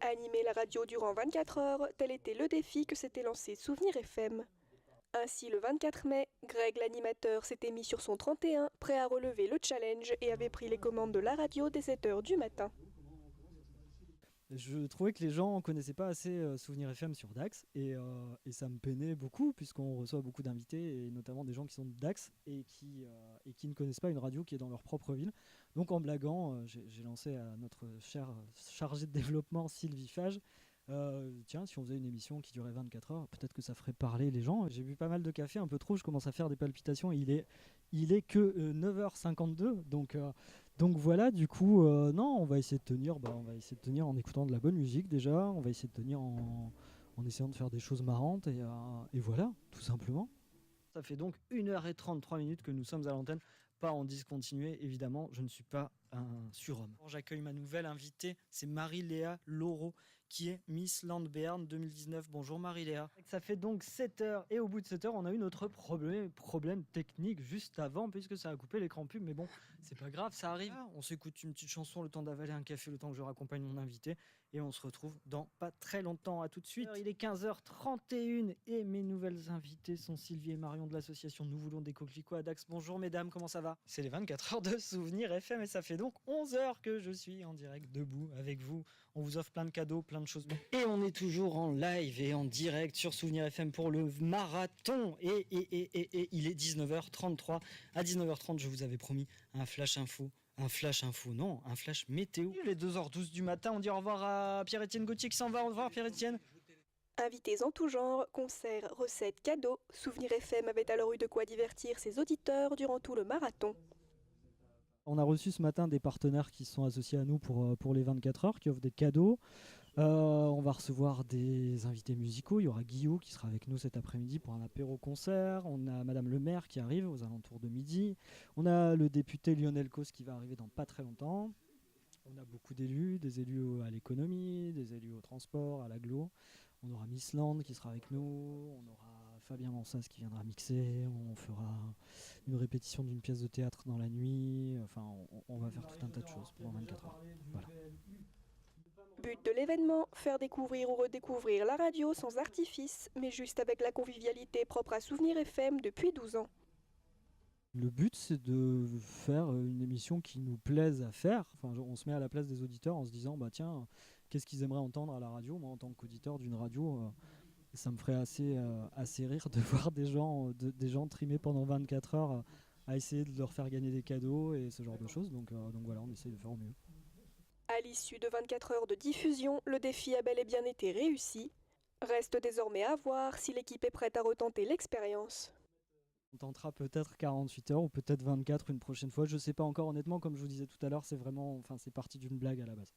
Animer la radio durant 24 heures, tel était le défi que s'était lancé Souvenir FM. Ainsi, le 24 mai, Greg l'animateur s'était mis sur son 31, prêt à relever le challenge et avait pris les commandes de la radio dès 7 heures du matin. Je trouvais que les gens ne connaissaient pas assez Souvenir FM sur Dax et ça me peinait beaucoup puisqu'on reçoit beaucoup d'invités et notamment des gens qui sont de Dax et qui ne connaissent pas une radio qui est dans leur propre ville. Donc en blaguant, j'ai lancé à notre chère chargée de développement Sylvie Fage. Tiens, si on faisait une émission qui durait 24 heures, peut-être que ça ferait parler les gens. J'ai bu pas mal de café, un peu trop, je commence à faire des palpitations. Il est que 9h52, donc voilà, du coup, non, on va essayer de tenir, on va essayer de tenir en écoutant de la bonne musique déjà, on va essayer de tenir en essayant de faire des choses marrantes et voilà, tout simplement. Ça fait donc 1h33 que nous sommes à l'antenne, pas en discontinué, évidemment, je ne suis pas un surhomme. J'accueille ma nouvelle invitée, c'est Marie-Léa Laureau, qui est Miss Land Béarn 2019. Bonjour Marie-Léa. Ça fait donc 7 heures et au bout de 7 heures, on a eu notre problème technique juste avant puisque ça a coupé l'écran pub. Mais bon, c'est pas grave, ça arrive. On s'écoute une petite chanson, le temps d'avaler un café, le temps que je raccompagne mon invité. Et on se retrouve dans pas très longtemps. À tout de suite. Il est 15h31 et mes nouvelles invitées sont Sylvie et Marion de l'association Nous voulons des coquelicots à Dax. Bonjour mesdames, comment ça va? C'est les 24 heures de Souvenir FM et ça fait donc 11 heures que je suis en direct debout avec vous. On vous offre plein de cadeaux, plein de choses. Et on est toujours en live et en direct sur Souvenir FM pour le marathon. Et il est 19h33. À 19h30, je vous avais promis un flash info. Un flash météo. Il est 2h12 du matin. On dit au revoir à Pierre-Étienne Gauthier qui s'en va. Au revoir Pierre-Étienne. Invités en tout genre, concerts, recettes, cadeaux, Souvenir FM avait alors eu de quoi divertir ses auditeurs durant tout le marathon. On a reçu ce matin des partenaires qui sont associés à nous pour les 24 heures, qui offrent des cadeaux. On va recevoir des invités musicaux. Il y aura Guillaume qui sera avec nous cet après-midi pour un apéro-concert. On a Madame le maire qui arrive aux alentours de midi. On a le député Lionel Cos qui va arriver dans pas très longtemps. On a beaucoup d'élus, des élus à l'économie, des élus au transport, à l'agglo. On aura Miss Land qui sera avec nous. On aura Fabien Mansas qui viendra mixer. On fera une répétition d'une pièce de théâtre dans la nuit. Enfin, on va faire tout un tas de choses pendant 24 heures. Voilà. But de l'événement, faire découvrir ou redécouvrir la radio sans artifice, mais juste avec la convivialité propre à Souvenir FM depuis 12 ans. Le but, c'est de faire une émission qui nous plaise à faire. Enfin, on se met à la place des auditeurs en se disant, tiens, qu'est-ce qu'ils aimeraient entendre à la radio? Moi, en tant qu'auditeur d'une radio, ça me ferait assez rire de voir des gens trimer pendant 24 heures à essayer de leur faire gagner des cadeaux et ce genre de choses. Donc voilà, on essaie de faire au mieux. À l'issue de 24 heures de diffusion, le défi a bel et bien été réussi. Reste désormais à voir si l'équipe est prête à retenter l'expérience. On tentera peut-être 48 heures ou peut-être 24 une prochaine fois. Je sais pas encore honnêtement, comme je vous disais tout à l'heure, c'est parti d'une blague à la base.